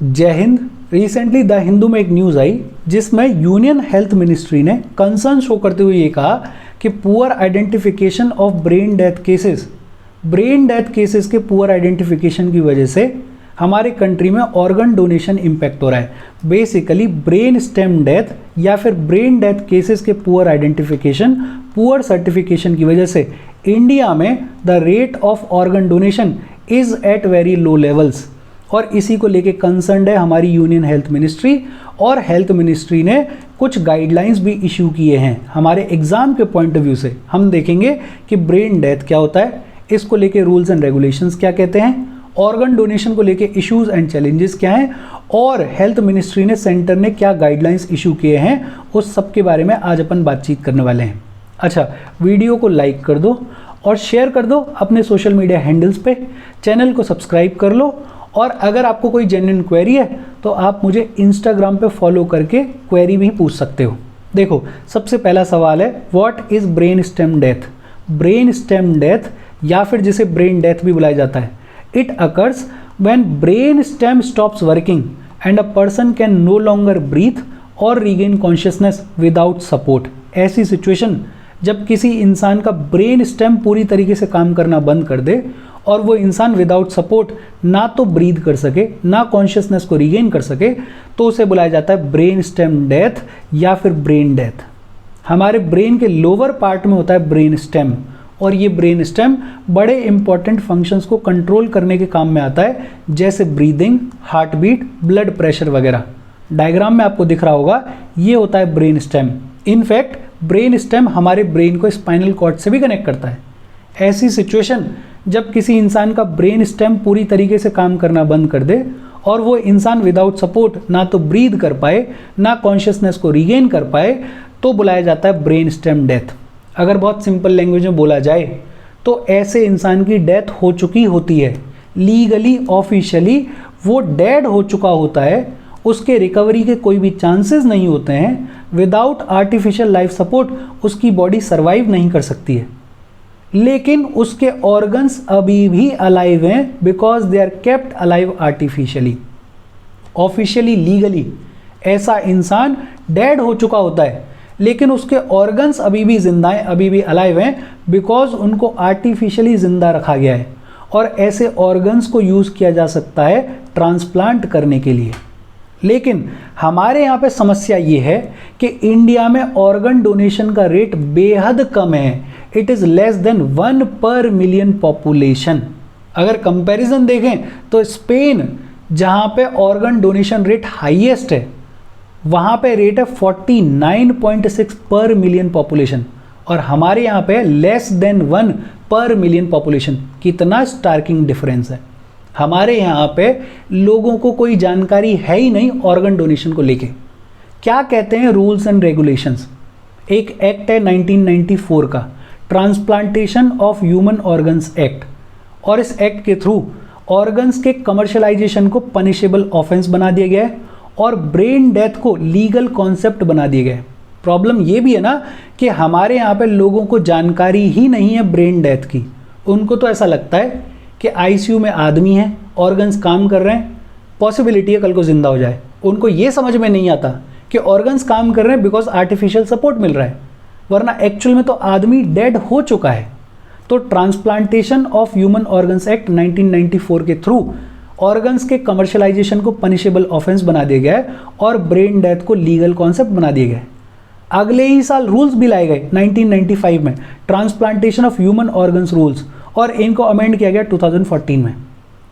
जय Hind. Recently the Hindu में एक न्यूज़ आई जिसमें यूनियन हेल्थ मिनिस्ट्री ने कंसर्न शो करते हुए ये कहा कि poor identification of brain death cases के पुअर आइडेंटिफिकेशन की वजह से हमारे कंट्री में ऑर्गन डोनेशन इम्पैक्ट हो रहा है। बेसिकली ब्रेन स्टेम डेथ या फिर ब्रेन डेथ केसेस के पुअर आइडेंटिफिकेशन, पुअर सर्टिफिकेशन की वजह से इंडिया में the rate of organ donation is at very low levels. और इसी को लेके कंसर्न्ड है हमारी यूनियन हेल्थ मिनिस्ट्री, और हेल्थ मिनिस्ट्री ने कुछ गाइडलाइंस भी इशू किए हैं। हमारे एग्जाम के पॉइंट ऑफ व्यू से हम देखेंगे कि ब्रेन डेथ क्या होता है, इसको लेके रूल्स एंड रेगुलेशंस क्या कहते हैं, ऑर्गन डोनेशन को लेके इश्यूज एंड चैलेंजेस क्या हैं, और हेल्थ मिनिस्ट्री ने, सेंटर ने क्या गाइडलाइंस इशू किए हैं, उस सब के बारे में आज अपन बातचीत करने वाले हैं। अच्छा, वीडियो को लाइक कर दो और शेयर कर दो अपने सोशल मीडिया हैंडल्स पे, चैनल को सब्सक्राइब कर लो, और अगर आपको कोई जेन्युइन क्वेरी है तो आप मुझे इंस्टाग्राम पे फॉलो करके क्वेरी भी पूछ सकते हो। देखो, सबसे पहला सवाल है, what is brain stem death. Brain stem death या फिर जिसे ब्रेन डेथ भी बुलाया जाता है, it occurs when brain stem stops working and a person can no longer breathe और रीगेन कॉन्शियसनेस विदाउट सपोर्ट। ऐसी सिचुएशन जब किसी इंसान का ब्रेन स्टेम पूरी तरीके से काम करना बंद कर दे और वो इंसान विदाउट सपोर्ट ना तो ब्रीथ कर सके, ना कॉन्शियसनेस को रीगेन कर सके, तो उसे बुलाया जाता है ब्रेन स्टेम डेथ या फिर ब्रेन डेथ। हमारे ब्रेन के लोअर पार्ट में होता है ब्रेन स्टेम, और ये ब्रेन स्टेम बड़े इंपॉर्टेंट फंक्शंस को कंट्रोल करने के काम में आता है, जैसे breathing, heart beat, blood pressure वगैरह। डायग्राम में आपको दिख रहा होगा, ये होता है brain stem. In fact brain stem हमारे ब्रेन को स्पाइनल कॉर्ड से भी कनेक्ट करता है। ऐसी सिचुएशन जब किसी इंसान का ब्रेन स्टेम पूरी तरीके से काम करना बंद कर दे और वो इंसान विदाउट सपोर्ट ना तो ब्रीद कर पाए, ना कॉन्शियसनेस को रीगेन कर पाए, तो बुलाया जाता है ब्रेन स्टेम डेथ। अगर बहुत सिंपल लैंग्वेज में बोला जाए तो ऐसे इंसान की डेथ हो चुकी होती है, लीगली ऑफिशियली वो डेड हो चुका होता है, उसके रिकवरी के कोई भी चांसेस नहीं होते हैं। विदाउट आर्टिफिशियल लाइफ सपोर्ट उसकी बॉडी सर्वाइव नहीं कर सकती है, लेकिन उसके ऑर्गन्स अभी भी अलाइव हैं because they are kept alive artificially. Officially, legally ऐसा इंसान डेड हो चुका होता है, लेकिन उसके ऑर्गन्स अभी भी जिंदा हैं, अभी भी अलाइव हैं, बिकॉज उनको आर्टिफिशियली जिंदा रखा गया है। और ऐसे ऑर्गन्स को यूज़ किया जा सकता है ट्रांसप्लांट करने के लिए। लेकिन हमारे यहाँ पे समस्या ये है कि इंडिया में ऑर्गन डोनेशन का रेट बेहद कम है। इट इज़ लेस देन 1 पर मिलियन पॉपुलेशन। अगर कंपैरिजन देखें तो स्पेन, जहाँ पे ऑर्गन डोनेशन रेट हाईएस्ट है, वहाँ पे रेट है 49.6 पर मिलियन पॉपुलेशन, और हमारे यहाँ पे लेस देन 1 पर मिलियन पॉपुलेशन। कितना स्टार्किंग डिफरेंस है। हमारे यहाँ पे लोगों को कोई जानकारी है ही नहीं ऑर्गन डोनेशन को लेके। क्या कहते हैं रूल्स एंड रेगुलेशंस। एक एक्ट है 1994 का, transplantation of human organs act, और इस एक्ट के थ्रू ऑर्गन्स के कमर्शलाइजेशन को पनिशेबल ऑफेंस बना दिया गया है और ब्रेन डेथ को लीगल कॉन्सेप्ट बना दिया गया है। प्रॉब्लम ये भी है ना कि हमारे यहाँ पे लोगों को जानकारी ही नहीं है ब्रेन डेथ की। उनको तो ऐसा लगता है कि आईसीयू में आदमी है, ऑर्गन्स काम कर रहे हैं, पॉसिबिलिटी है कल को जिंदा हो जाए। उनको ये समझ में नहीं आता कि ऑर्गन्स काम कर रहे हैं बिकॉज आर्टिफिशियल सपोर्ट मिल रहा है, वरना एक्चुअल में तो आदमी डेड हो चुका है। तो transplantation of human organs act 1994 के थ्रू ऑर्गन्स के कमर्शलाइजेशन को पनिशेबल ऑफेंस बना दिया गया है और ब्रेन डेथ को लीगल कॉन्सेप्ट बना दिया गया है। अगले ही साल रूल्स भी लाए गए 1995 में, transplantation of human organs rules, और इनको अमेंड किया गया 2014 में।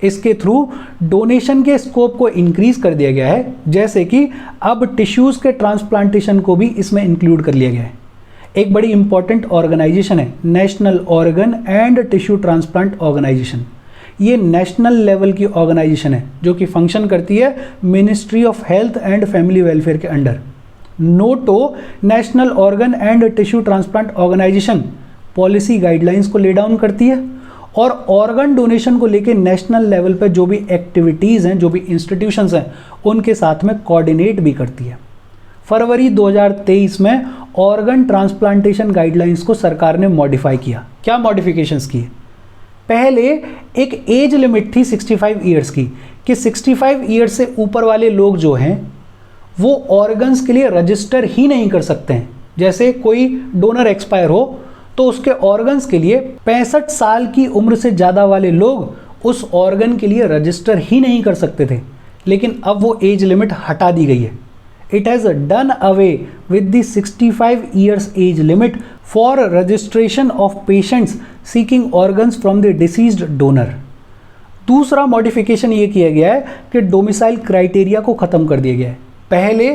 इसके थ्रू डोनेशन के स्कोप को इंक्रीज कर दिया गया है, जैसे कि अब टिश्यूज़ के ट्रांसप्लांटेशन को भी इसमें इंक्लूड कर लिया गया है। एक बड़ी इंपॉर्टेंट ऑर्गेनाइजेशन है national organ and tissue transplant organisation. ये नेशनल लेवल की ऑर्गेनाइजेशन है जो कि फंक्शन करती है ministry of health and family welfare के under. NOTTO, national organ and tissue transplant organisation, policy guidelines को ले डाउन करती है और ऑर्गन डोनेशन को लेके नेशनल लेवल पे जो भी एक्टिविटीज़ हैं, जो भी इंस्टीट्यूशंस हैं, उनके साथ में कोऑर्डिनेट भी करती है। फरवरी 2023 में ऑर्गन ट्रांसप्लांटेशन गाइडलाइंस को सरकार ने मॉडिफाई किया। क्या मॉडिफिकेशंस किए? पहले एक एज लिमिट थी 65 ईयर्स की कि 65 ईयर से ऊपर वाले लोग जो हैं वो ऑर्गन्स के लिए रजिस्टर ही नहीं कर सकते हैं। जैसे कोई डोनर एक्सपायर हो तो उसके ऑर्गन्स के लिए 65 साल की उम्र से ज़्यादा वाले लोग उस ऑर्गन के लिए रजिस्टर ही नहीं कर सकते थे, लेकिन अब वो एज लिमिट हटा दी गई है। It has done away with the 65 years age limit for registration of patients seeking organs from the deceased donor. दूसरा मॉडिफिकेशन ये किया गया है कि डोमिसाइल क्राइटेरिया को ख़त्म कर दिया गया है। पहले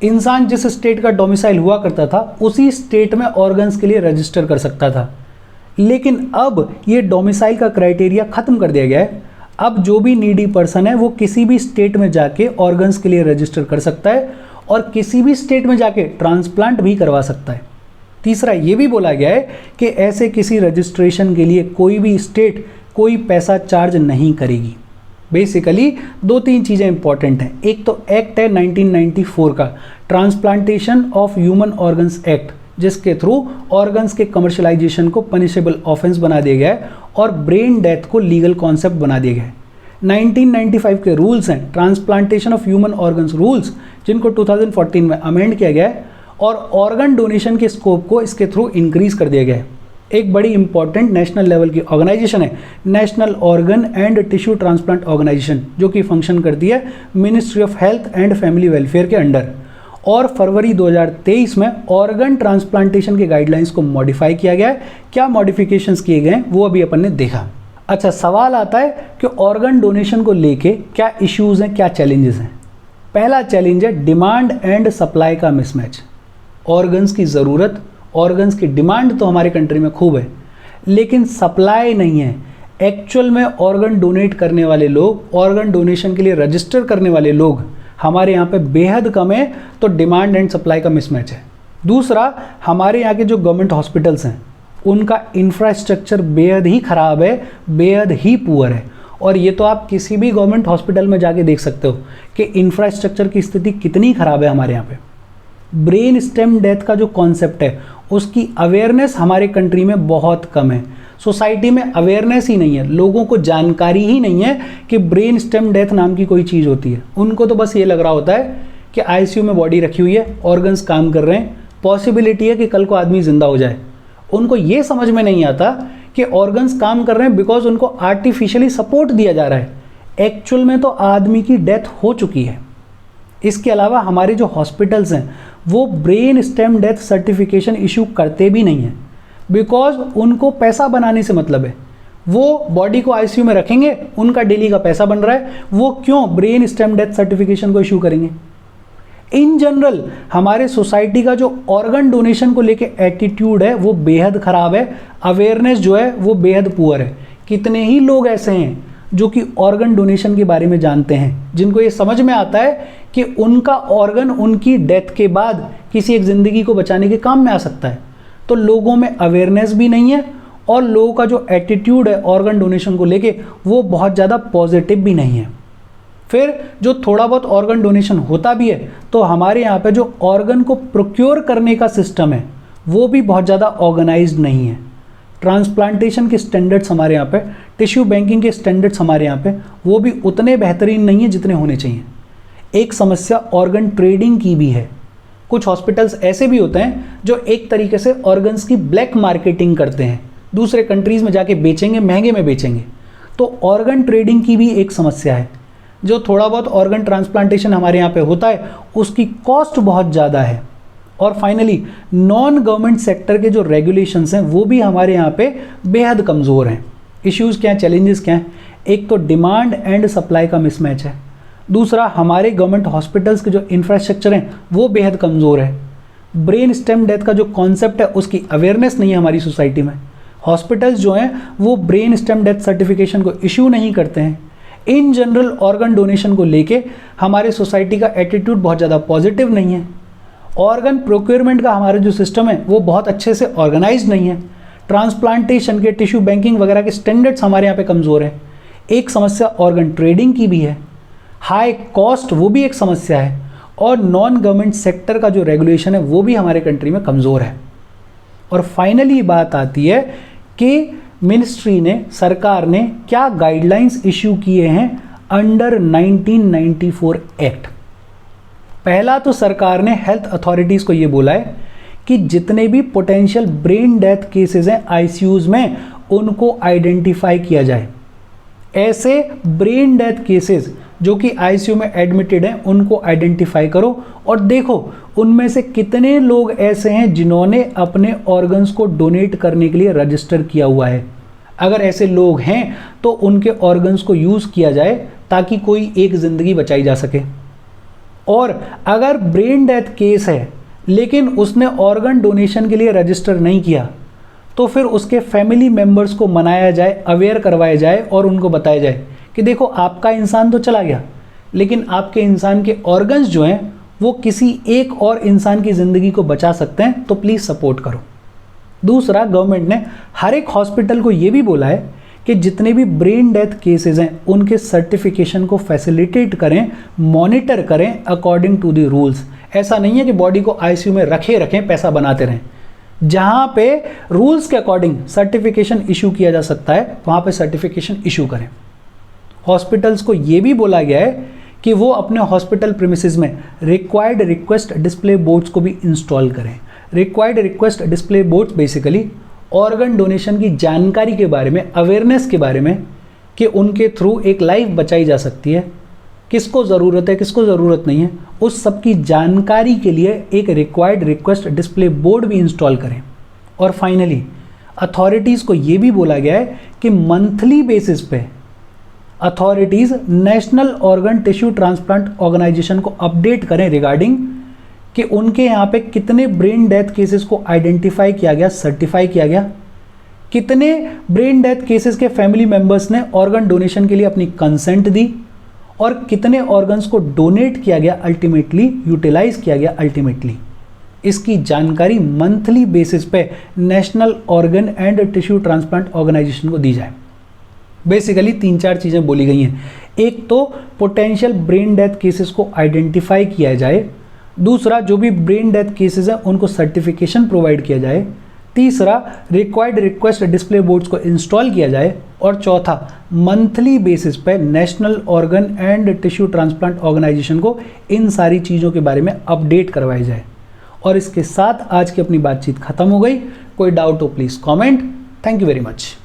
इंसान जिस स्टेट का डोमिसाइल हुआ करता था उसी स्टेट में ऑर्गन्स के लिए रजिस्टर कर सकता था, लेकिन अब ये डोमिसाइल का क्राइटेरिया ख़त्म कर दिया गया है। अब जो भी नीडी पर्सन है वो किसी भी स्टेट में जाके ऑर्गन्स के लिए रजिस्टर कर सकता है और किसी भी स्टेट में जाके ट्रांसप्लांट भी करवा सकता है। तीसरा ये भी बोला गया है कि ऐसे किसी रजिस्ट्रेशन के लिए कोई भी स्टेट कोई पैसा चार्ज नहीं करेगी। बेसिकली 2-3 चीज़ें इंपॉर्टेंट हैं। एक तो एक्ट है 1994 का, transplantation of human organs act, जिसके थ्रू ऑर्गन्स के कमर्शलाइजेशन को पनिशेबल ऑफेंस बना दिया गया है और ब्रेन डेथ को लीगल कॉन्सेप्ट बना दिया गया है। 1995 के रूल्स हैं transplantation of human organs rules, जिनको 2014 में अमेंड किया गया है और ऑर्गन डोनेशन के स्कोप को इसके थ्रू इंक्रीज कर दिया गया है। एक बड़ी इंपॉर्टेंट नेशनल लेवल की ऑर्गेनाइजेशन है national organ and tissue transplant organisation, जो कि फंक्शन करती है ministry of health and family welfare के अंडर। और फरवरी 2023 में ऑर्गन ट्रांसप्लांटेशन के गाइडलाइंस को मॉडिफाई किया गया है। क्या मॉडिफिकेशंस किए गए हैं वो अभी अपन ने देखा। अच्छा, सवाल आता है कि ऑर्गन डोनेशन को लेके क्या इश्यूज हैं, क्या चैलेंजेस हैं। पहला चैलेंज है डिमांड एंड सप्लाई का मिसमैच। ऑर्गन्स की ज़रूरत, ऑर्गन्स की डिमांड तो हमारे कंट्री में खूब है, लेकिन सप्लाई नहीं है। एक्चुअल में ऑर्गन डोनेट करने वाले लोग, ऑर्गन डोनेशन के लिए रजिस्टर करने वाले लोग हमारे यहाँ पे बेहद कम है, तो डिमांड एंड सप्लाई का मिसमैच है। दूसरा, हमारे यहाँ के जो गवर्नमेंट हॉस्पिटल्स हैं उनका इंफ्रास्ट्रक्चर बेहद ही ख़राब है, बेहद ही पुअर है। और ये तो आप किसी भी गवर्नमेंट हॉस्पिटल में जाके देख सकते हो कि इंफ्रास्ट्रक्चर की स्थिति कितनी ख़राब है हमारे यहाँ पे। ब्रेन स्टेम डेथ का जो कॉन्सेप्ट है उसकी अवेयरनेस हमारे कंट्री में बहुत कम है। सोसाइटी में अवेयरनेस ही नहीं है, लोगों को जानकारी ही नहीं है कि ब्रेन स्टेम डेथ नाम की कोई चीज़ होती है। उनको तो बस ये लग रहा होता है कि आईसीयू में बॉडी रखी हुई है, ऑर्गन्स काम कर रहे हैं, पॉसिबिलिटी है कि कल को आदमी ज़िंदा हो जाए। उनको ये समझ में नहीं आता कि ऑर्गन्स काम कर रहे हैं बिकॉज उनको आर्टिफिशियली सपोर्ट दिया जा रहा है। एक्चुअल में तो आदमी की डेथ हो चुकी है। इसके अलावा हमारे जो हॉस्पिटल्स हैं वो brain stem death certification issue करते भी नहीं हैं, बिकॉज उनको पैसा बनाने से मतलब है। वो बॉडी को आईसीयू में रखेंगे, उनका डेली का पैसा बन रहा है, वो क्यों ब्रेन स्टेम डेथ सर्टिफिकेशन को इशू करेंगे। इन जनरल हमारे सोसाइटी का जो ऑर्गन डोनेशन को लेके एटीट्यूड है वो बेहद ख़राब है, अवेयरनेस जो है वो बेहद पुअर है। कितने ही लोग ऐसे हैं जो कि ऑर्गन डोनेशन के बारे में जानते हैं, जिनको ये समझ में आता है कि उनका ऑर्गन उनकी डेथ के बाद किसी एक ज़िंदगी को बचाने के काम में आ सकता है। तो लोगों में अवेयरनेस भी नहीं है और लोगों का जो एटीट्यूड है ऑर्गन डोनेशन को लेके वो बहुत ज़्यादा पॉजिटिव भी नहीं है। फिर जो थोड़ा बहुत ऑर्गन डोनेशन होता भी है तो हमारे यहाँ पे जो ऑर्गन को प्रोक्योर करने का सिस्टम है वो भी बहुत ज़्यादा ऑर्गेनाइज्ड नहीं है। ट्रांसप्लांटेशन के स्टैंडर्ड्स हमारे यहाँ पे, टिश्यू बैंकिंग के स्टैंडर्ड्स हमारे यहाँ पे वो भी उतने बेहतरीन नहीं है जितने होने चाहिए। एक समस्या ऑर्गन ट्रेडिंग की भी है। कुछ हॉस्पिटल्स ऐसे भी होते हैं जो एक तरीके से ऑर्गन्स की ब्लैक मार्केटिंग करते हैं, दूसरे कंट्रीज़ में जाके बेचेंगे, महंगे में बेचेंगे। तो ऑर्गन ट्रेडिंग की भी एक समस्या है। जो थोड़ा बहुत ऑर्गन ट्रांसप्लांटेशन हमारे यहाँ पे होता है उसकी कॉस्ट बहुत ज़्यादा है। और फाइनली नॉन गवर्नमेंट सेक्टर के जो रेगुलेशंस हैं वो भी हमारे यहाँ पे बेहद कमज़ोर हैं। इश्यूज़ क्या हैं, चैलेंजेस क्या हैं? एक तो डिमांड एंड सप्लाई का मिसमैच है। दूसरा, हमारे गवर्नमेंट हॉस्पिटल्स के जो इंफ्रास्ट्रक्चर हैं वो बेहद कमज़ोर है। ब्रेन स्टेम डेथ का जो कॉन्सेप्ट है उसकी अवेयरनेस नहीं है हमारी सोसाइटी में। हॉस्पिटल्स जो हैं वो ब्रेन स्टेम डेथ सर्टिफिकेशन को इशू नहीं करते हैं। इन जनरल ऑर्गन डोनेशन को लेके हमारे सोसाइटी का एटीट्यूड बहुत ज़्यादा पॉजिटिव नहीं है। ऑर्गन प्रोक्योरमेंट का हमारा जो सिस्टम है वो बहुत अच्छे से ऑर्गेनाइज नहीं है। ट्रांसप्लांटेशन के, टिश्यू बैंकिंग वगैरह के स्टैंडर्ड्स हमारे यहाँ पे कमज़ोर हैं। एक समस्या ऑर्गन ट्रेडिंग की भी है। हाई कॉस्ट वो भी एक समस्या है। और नॉन गवर्नमेंट सेक्टर का जो रेगुलेशन है वो भी हमारे कंट्री में कमज़ोर है। और फाइनली बात आती है कि मिनिस्ट्री ने, सरकार ने क्या गाइडलाइंस इशू किए हैं अंडर 1994 एक्ट। पहला तो सरकार ने हेल्थ अथॉरिटीज़ को ये बोला है कि जितने भी पोटेंशियल ब्रेन डेथ केसेस हैं आईसीयूज़ में, उनको आइडेंटिफाई किया जाए। ऐसे ब्रेन डेथ केसेस जो कि आईसीयू में एडमिटेड हैं, उनको आइडेंटिफाई करो और देखो उनमें से कितने लोग ऐसे हैं जिन्होंने अपने ऑर्गन्स को डोनेट करने के लिए रजिस्टर किया हुआ है। अगर ऐसे लोग हैं तो उनके ऑर्गन्स को यूज़ किया जाए ताकि कोई एक ज़िंदगी बचाई जा सके। और अगर ब्रेन डेथ केस है लेकिन उसने ऑर्गन डोनेशन के लिए रजिस्टर नहीं किया, तो फिर उसके फैमिली मेम्बर्स को मनाया जाए, अवेयर करवाया जाए और उनको बताया जाए कि देखो आपका इंसान तो चला गया, लेकिन आपके इंसान के ऑर्गन्स जो हैं वो किसी एक और इंसान की ज़िंदगी को बचा सकते हैं, तो प्लीज़ सपोर्ट करो। दूसरा, गवर्नमेंट ने हर एक हॉस्पिटल को ये भी बोला है कि जितने भी ब्रेन डेथ केसेस हैं उनके सर्टिफिकेशन को फैसिलिटेट करें, मॉनिटर करें अकॉर्डिंग टू द रूल्स। ऐसा नहीं है कि बॉडी को आईसीयू में रखें पैसा बनाते रहें। जहाँ पे रूल्स के अकॉर्डिंग सर्टिफिकेशन इशू किया जा सकता है वहाँ पे सर्टिफिकेशन इशू करें। हॉस्पिटल्स को ये भी बोला गया है कि वो अपने हॉस्पिटल प्रीमिसेस में रिक्वायर्ड रिक्वेस्ट डिस्प्ले बोर्ड्स को भी इंस्टॉल करें। Required request display boards basically organ donation की जानकारी के बारे में, अवेयरनेस के बारे में कि उनके थ्रू एक लाइफ बचाई जा सकती है, किसको ज़रूरत है किसको ज़रूरत नहीं है, उस सब की जानकारी के लिए एक रिक्वायर्ड रिक्वेस्ट डिस्प्ले बोर्ड भी इंस्टॉल करें। और फाइनली अथॉरिटीज़ को ये भी बोला गया है कि मंथली बेसिस पे authorities national organ tissue transplant organisation को अपडेट करें रिगार्डिंग कि उनके यहाँ पे कितने ब्रेन डेथ केसेस को आइडेंटिफाई किया गया, सर्टिफाई किया गया, कितने ब्रेन डेथ केसेस के फैमिली मेंबर्स ने ऑर्गन डोनेशन के लिए अपनी कंसेंट दी और कितने ऑर्गन्स को डोनेट किया गया, अल्टीमेटली यूटिलाइज किया गया अल्टीमेटली। इसकी जानकारी मंथली बेसिस पे national organ and tissue transplant organisation को दी जाए। बेसिकली 3-4 चीज़ें बोली गई हैं। एक तो पोटेंशियल ब्रेन डेथ केसेस को आइडेंटिफाई किया जाए, दूसरा जो भी ब्रेन डेथ केसेस हैं उनको सर्टिफिकेशन प्रोवाइड किया जाए, तीसरा रिक्वायर्ड रिक्वेस्ट डिस्प्ले बोर्ड्स को इंस्टॉल किया जाए और चौथा मंथली बेसिस पे national organ and tissue transplant organisation को इन सारी चीज़ों के बारे में अपडेट करवाया जाए। और इसके साथ आज की अपनी बातचीत खत्म हो गई। कोई डाउट हो please comment. Thank you very much.